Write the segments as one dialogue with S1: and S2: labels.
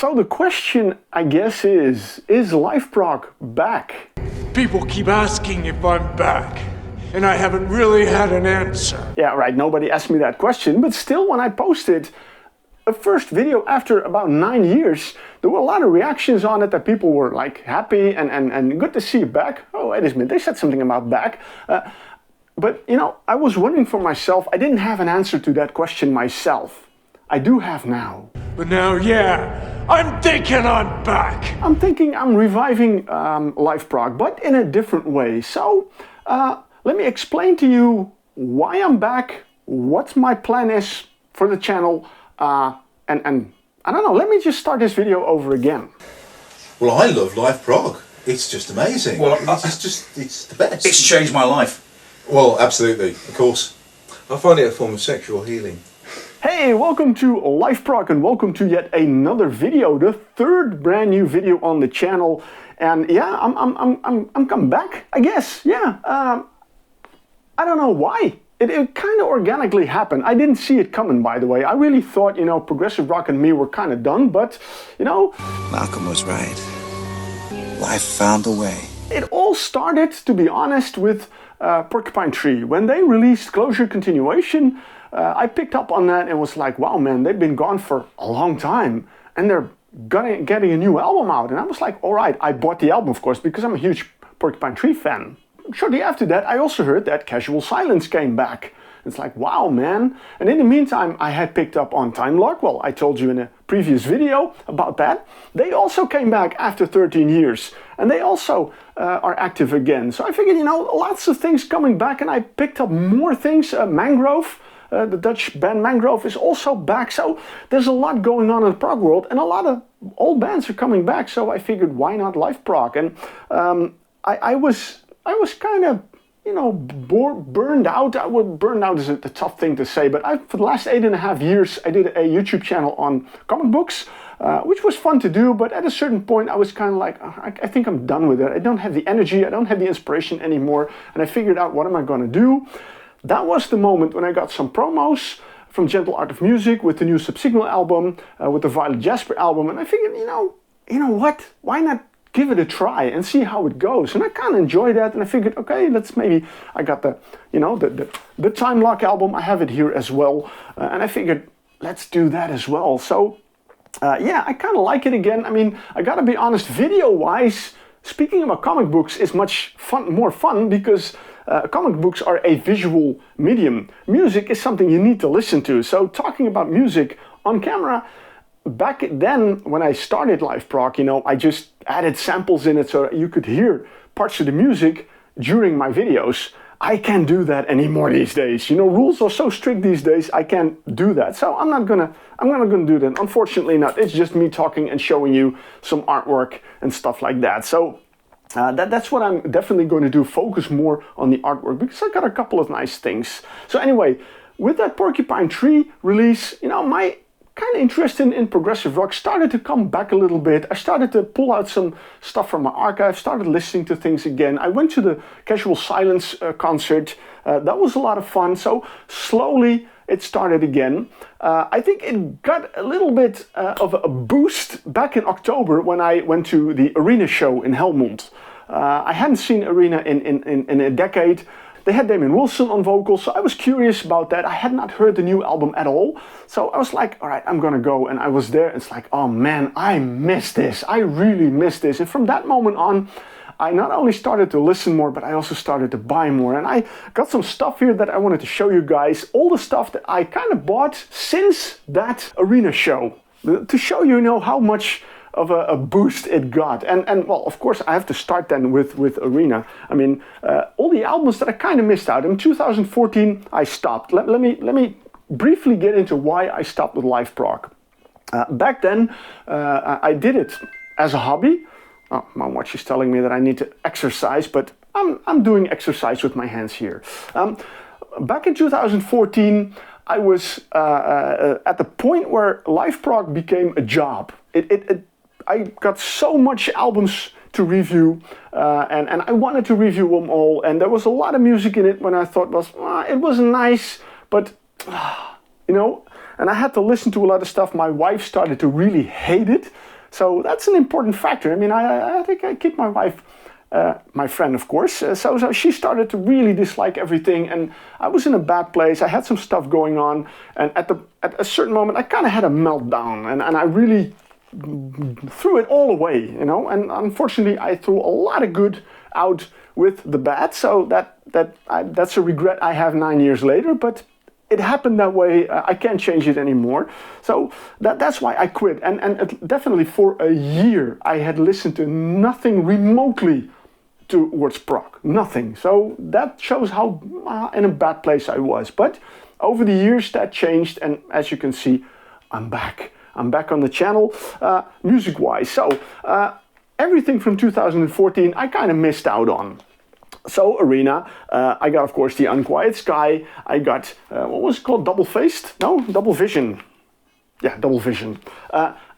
S1: So the question, I guess, is LiveProg back?
S2: People keep asking if I'm back, and I haven't really had an answer.
S1: Yeah, right, nobody asked me that question, but still when I posted a first video after about 9 years, there were a lot of reactions on it that people were like happy and good to see you back. Oh, wait a minute, they said something about back. But you know, I was wondering for myself, I didn't have an answer to that question myself. I do have now.
S2: But now, yeah, I'm thinking I'm back.
S1: I'm thinking I'm reviving LiveProg, but in a different way. So let me explain to you why I'm back, what my plan is for the channel, and I don't know, let me just start this video over again.
S3: Well, I love LiveProg. It's just amazing.
S4: Well,
S3: it's the best.
S4: It's changed my life.
S3: Well, absolutely, of course.
S5: I find it a form of sexual healing.
S1: Hey, welcome to LiveProg and welcome to yet another video, the third brand new video on the channel. And yeah, I'm coming back, I guess. Yeah, I don't know why. It kind of organically happened. I didn't see it coming, by the way. I really thought, you know, progressive rock and me were kind of done, but you know,
S6: Malcolm was right. Life found a way.
S1: It all started, to be honest, with Porcupine Tree. When they released Closure Continuation, I picked up on that and was like, wow man, they've been gone for a long time and they're getting a new album out. And I was like, all right, I bought the album, of course, because I'm a huge Porcupine Tree fan. Shortly after that, I also heard that Casual Silence came back. It's like, wow man. And in the meantime, I had picked up on Time Lock. Well, I told you in a previous video about that. They also came back after 13 years and they also are active again. So I figured, you know, lots of things coming back and I picked up more things. Mangrove. The Dutch band Mangrove is also back, so there's a lot going on in the prog world and a lot of old bands are coming back, so I figured why not LiveProg? And I was kind of, you know, burned out. Burned out is a tough thing to say, but for the last 8.5 years I did a YouTube channel on comic books, which was fun to do, but at a certain point I was kind of like, I think I'm done with it. I don't have the energy, I don't have the inspiration anymore, and I figured out what am I going to do. That was the moment when I got some promos from Gentle Art of Music with the new Subsignal album, with the Violet Jasper album, and I figured, you know what? Why not give it a try and see how it goes? And I kind of enjoyed that, and I figured, okay, let's maybe. I got the, you know, the Time Lock album. I have it here as well, and I figured let's do that as well. So yeah, I kind of like it again. I mean, I gotta be honest, video-wise, speaking about comic books is much more fun because. Comic books are a visual medium. Music is something you need to listen to. So talking about music on camera, back then when I started LiveProg, you know, I just added samples in it so you could hear parts of the music during my videos. I can't do that anymore these days. You know, rules are so strict these days, I can't do that. So I'm not gonna do that. Unfortunately not. It's just me talking and showing you some artwork and stuff like that. So that's what I'm definitely going to do, focus more on the artwork because I got a couple of nice things. So anyway, with that Porcupine Tree release, you know, my kind of interest in progressive rock started to come back a little bit. I started to pull out some stuff from my archive, started listening to things again. I went to the Casual Silence concert. That was a lot of fun. So slowly it started again. I think it got a little bit of a boost back in October when I went to the Arena show in Helmond. I hadn't seen Arena in a decade. They had Damien Wilson on vocals, so I was curious about that. I had not heard the new album at all. So I was like, all right, I'm gonna go. And I was there, and it's like, oh man, I miss this. I really miss this. And from that moment on, I not only started to listen more, but I also started to buy more. And I got some stuff here that I wanted to show you guys. All the stuff that I kind of bought since that Arena show. To show you, know, how much of a boost it got. And well, of course, I have to start then with Arena. I mean, all the albums that I kind of missed out. In 2014, I stopped. Let me briefly get into why I stopped with LiveProg. Back then, I did it as a hobby. Oh, my watch is telling me that I need to exercise, but I'm doing exercise with my hands here. Back in 2014, I was at the point where LiveProg became a job. I got so much albums to review, and I wanted to review them all, and there was a lot of music in it when I thought it was nice, but you know, and I had to listen to a lot of stuff. My wife started to really hate it. So that's an important factor. I mean, I think I keep my wife, my friend, of course. So she started to really dislike everything, and I was in a bad place. I had some stuff going on, and at a certain moment, I kind of had a meltdown, and I really threw it all away, you know. And unfortunately, I threw a lot of good out with the bad. So that's a regret I have 9 years later, but it happened that way. I can't change it anymore. So that's why I quit. And definitely for a year, I had listened to nothing remotely towards prog. Nothing. So that shows how in a bad place I was. But over the years, that changed. And as you can see, I'm back. I'm back on the channel, music-wise. So everything from 2014, I kind of missed out on. So Arena, I got, of course, the Unquiet Sky. I got, what was it called? Double Faced? No, Double Vision. Yeah, Double Vision.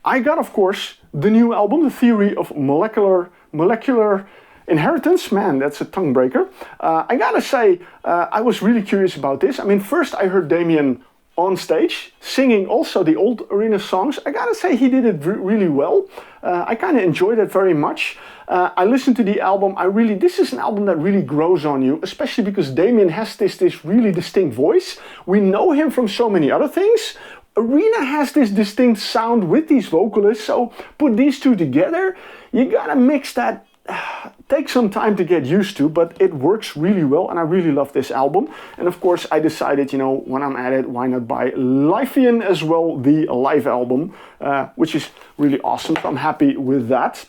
S1: I got, of course, the new album, The Theory of Molecular Inheritance. Man, that's a tongue breaker. I gotta say, I was really curious about this. I mean, first I heard Damien on stage, singing also the old Arena songs. I gotta say he did it really well. I kind of enjoyed it very much. I listened to the album. This is an album that really grows on you, especially because Damien has this really distinct voice. We know him from so many other things. Arena has this distinct sound with these vocalists, so put these two together, you gotta mix that. Take some time to get used to, but it works really well, and I really love this album. And of course, I decided, you know, when I'm at it, why not buy Liveian as well, the live album, which is really awesome. So I'm happy with that.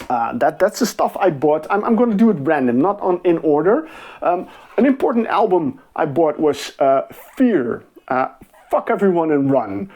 S1: That's the stuff I bought. I'm going to do it random, not in order. An important album I bought was Fear. Fuck Everyone and Run.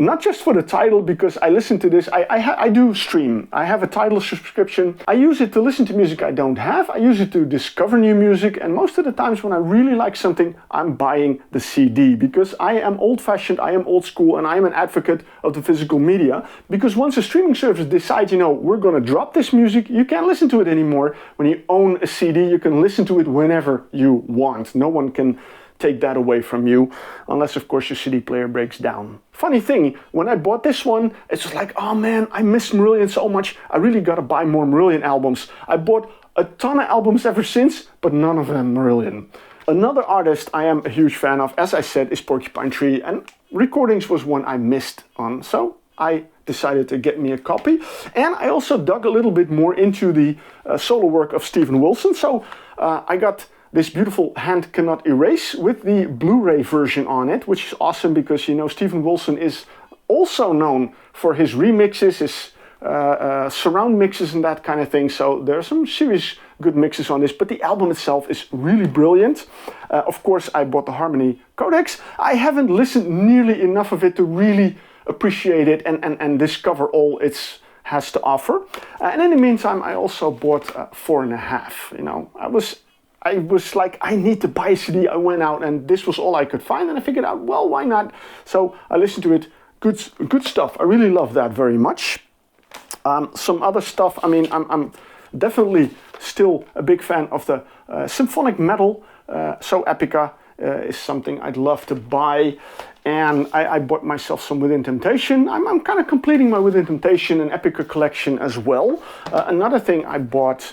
S1: Not just for the title, because I listen to this, I do stream. I have a Tidal subscription. I use it to listen to music I don't have. I use it to discover new music, and most of the times when I really like something, I'm buying the CD, because I am old-fashioned, I am old school, and I am an advocate of the physical media, because once a streaming service decides, you know, we're gonna drop this music, you can't listen to it anymore. When you own a CD, you can listen to it whenever you want. No one can take that away from you, unless of course your CD player breaks down. Funny thing, when I bought this one, it's just like, oh man, I miss Marillion so much, I really gotta buy more Marillion albums. I bought a ton of albums ever since, but none of them Marillion. Another artist I am a huge fan of, as I said, is Porcupine Tree, and Recordings was one I missed on, so I decided to get me a copy. And I also dug a little bit more into the solo work of Steven Wilson, so I got this beautiful Hand Cannot Erase with the Blu-ray version on it, which is awesome because, you know, Steven Wilson is also known for his remixes, his surround mixes and that kind of thing. So there are some serious good mixes on this, but the album itself is really brilliant. Of course, I bought the Harmony Codex. I haven't listened nearly enough of it to really appreciate it and discover all it has to offer. And in the meantime, I also bought 4.5. You know, I was like, I need to buy a CD. I went out and this was all I could find, and I figured out, well, why not? So I listened to it. Good stuff. I really love that very much. Some other stuff. I mean, I'm definitely still a big fan of the symphonic metal. So Epica is something I'd love to buy. And I bought myself some Within Temptation. I'm kind of completing my Within Temptation and Epica collection as well. Another thing I bought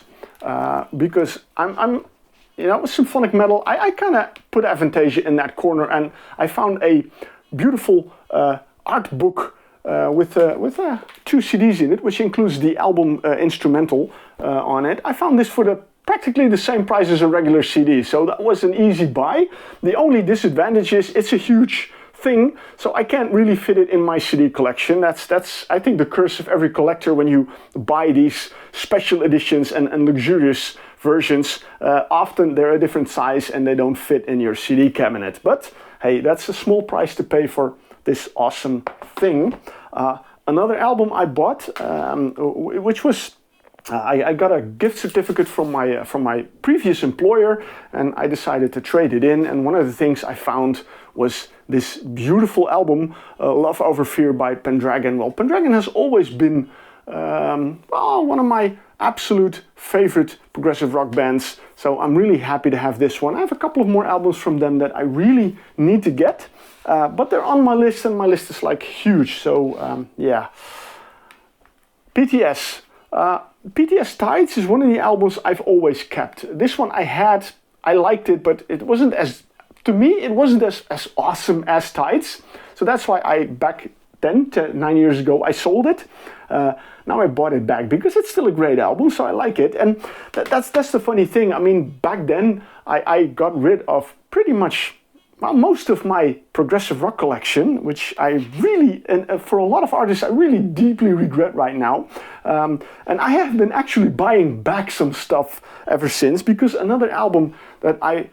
S1: because I'm you know, symphonic metal, I kind of put Avantasia in that corner, and I found a beautiful art book with 2 CDs in it, which includes the album instrumental on it. I found this for practically the same price as a regular CD, so that was an easy buy. The only disadvantage is it's a huge thing, so I can't really fit it in my CD collection. That's I think the curse of every collector when you buy these special editions and luxurious versions. Often they're a different size and they don't fit in your CD cabinet. But hey, that's a small price to pay for this awesome thing. Another album I bought, which was I got a gift certificate from my previous employer, and I decided to trade it in. And one of the things I found was this beautiful album, Love Over Fear by Pendragon. Well, Pendragon has always been one of my absolute favorite progressive rock bands. So I'm really happy to have this one. I have a couple of more albums from them that I really need to get, but they're on my list, and my list is like huge. So yeah. PTS. PTS Tides is one of the albums I've always kept. This one I liked it, but it wasn't as, to me, it wasn't as awesome as Tides. So that's why back then, 9 years ago, I sold it. Now I bought it back because it's still a great album, so I like it. And that's the funny thing. I mean, back then, I got rid of pretty much, well, most of my progressive rock collection, which I really, and for a lot of artists, I really deeply regret right now. And I have been actually buying back some stuff ever since, because another album that I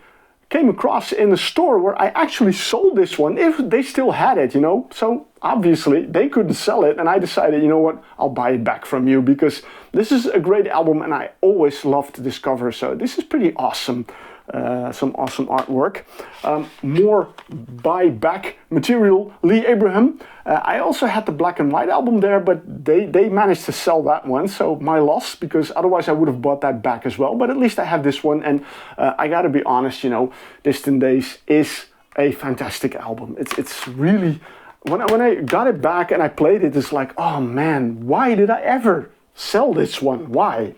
S1: came across in the store where I actually sold this one, if they still had it, you know. So obviously they couldn't sell it, and I decided, you know what, I'll buy it back from you, because this is a great album and I always love to discover. So this is pretty awesome. Some awesome artwork. More buyback material, Lee Abraham. I also had the black and white album there, but they managed to sell that one, so my loss, because otherwise I would have bought that back as well. But at least I have this one, and I gotta be honest, you know, Distant Days is a fantastic album. It's really, when I got it back and I played it, it's like, oh man, why did I ever sell this one? Why?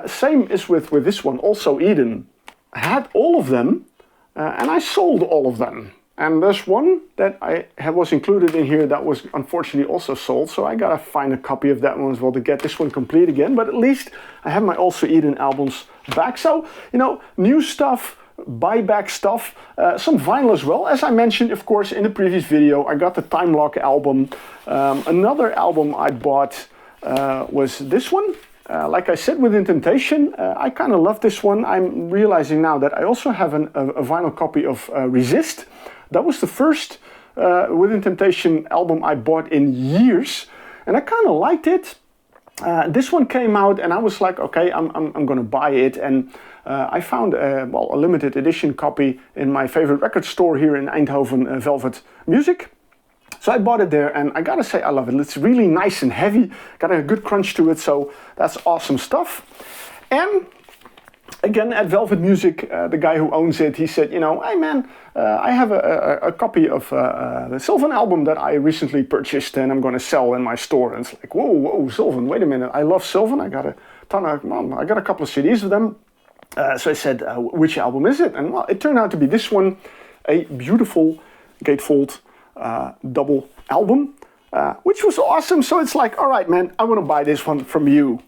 S1: Same is with this one, also Eden. I had all of them, and I sold all of them. And there's one that was included in here that was unfortunately also sold, so I gotta find a copy of that one as well to get this one complete again. But at least I have my Also Eden albums back. So, you know, new stuff, buyback stuff, some vinyl as well. As I mentioned, of course, in the previous video, I got the Time Lock album. Another album I bought was this one. Like I said, Within Temptation, I kind of love this one. I'm realizing now that I also have a vinyl copy of Resist. That was the first Within Temptation album I bought in years, and I kind of liked it. This one came out, and I was like, okay, I'm gonna buy it. And I found a limited edition copy in my favorite record store here in Eindhoven, Velvet Music. So I bought it there, and I gotta say I love it. It's really nice and heavy, got a good crunch to it, so that's awesome stuff. And again, at Velvet Music, the guy who owns it, he said, you know, hey man, I have a copy of the Sylvan album that I recently purchased and I'm gonna sell in my store. And it's like, whoa, Sylvan, wait a minute, I love Sylvan, I got a couple of CDs of them. So I said, which album is it? And well, it turned out to be this one, a beautiful gatefold double album, which was awesome. So it's like, all right, man, I want to buy this one from you.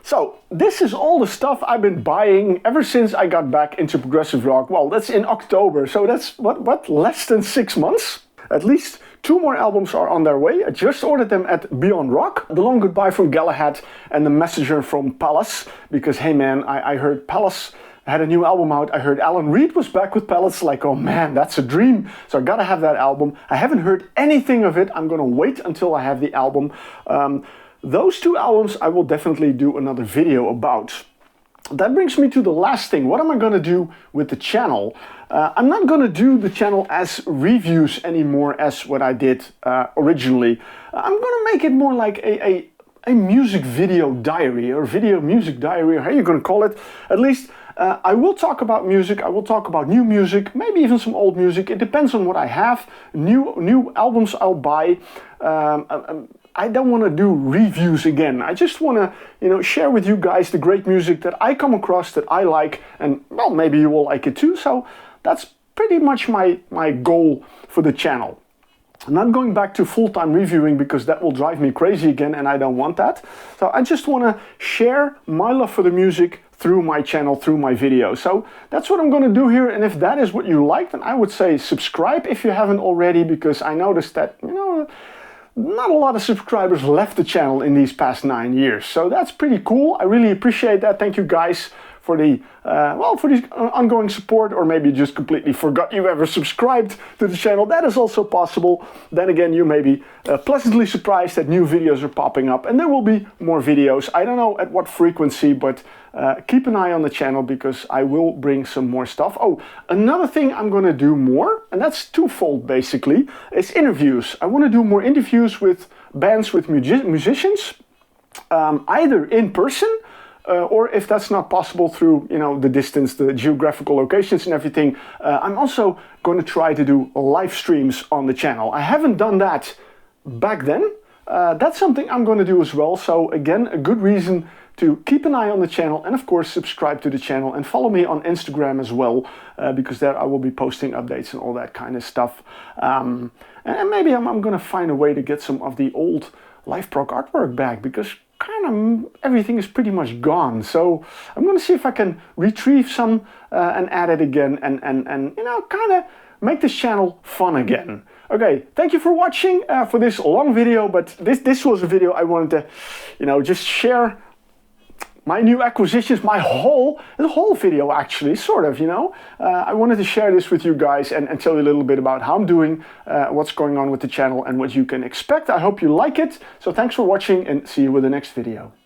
S1: So this is all the stuff I've been buying ever since I got back into progressive rock. Well, that's in October, so that's what less than 6 months. At least 2 more albums are on their way. I just ordered them at Beyond Rock. The Long Goodbye from Galahad and The Messenger from Palace, because hey man, I heard Palace had a new album out. I heard Alan Reed was back with Palace, like, oh man, that's a dream. So I gotta have that album. I haven't heard anything of it. I'm gonna wait until I have the album. Those 2 albums I will definitely do another video about. That brings me to the last thing. What am I gonna do with the channel? I'm not gonna do the channel as reviews anymore as what I did originally. I'm gonna make it more like a music video diary, or video music diary, or how you're gonna call it. At least I will talk about music, I will talk about new music, maybe even some old music. It depends on what I have. New albums I'll buy. I don't want to do reviews again. I just want to, you know, share with you guys the great music that I come across, that I like, and well, maybe you will like it too. So that's pretty much my goal for the channel. I'm not going back to full-time reviewing because that will drive me crazy again, and I don't want that. So I just want to share my love for the music through my channel, through my videos. So that's what I'm going to do here, and if that is what you like, then I would say subscribe if you haven't already, because I noticed that, you know, not a lot of subscribers left the channel in these past 9 years. So that's pretty cool. I really appreciate that. Thank you guys for the ongoing support, or maybe you just completely forgot you ever subscribed to the channel. That is also possible. Then again, you may be pleasantly surprised that new videos are popping up, and there will be more videos. I don't know at what frequency, but keep an eye on the channel, because I will bring some more stuff. Oh, another thing I'm going to do more, and that's twofold basically, is interviews. I want to do more interviews with bands, with musicians, either in person, or if that's not possible through, you know, the distance, the geographical locations and everything, I'm also going to try to do live streams on the channel. I haven't done that back then. That's something I'm going to do as well. So again, a good reason to keep an eye on the channel, and of course subscribe to the channel and follow me on Instagram as well, because there I will be posting updates and all that kind of stuff. And maybe I'm going to find a way to get some of the old LiveProg artwork back, because kind of everything is pretty much gone. So I'm going to see if I can retrieve some and add it again, and you know, kind of make this channel fun again. Okay, thank you for watching for this long video, but this was a video I wanted to, you know, just share my new acquisitions, the whole video actually, sort of, you know. I wanted to share this with you guys and tell you a little bit about how I'm doing, what's going on with the channel and what you can expect. I hope you like it. So thanks for watching and see you with the next video.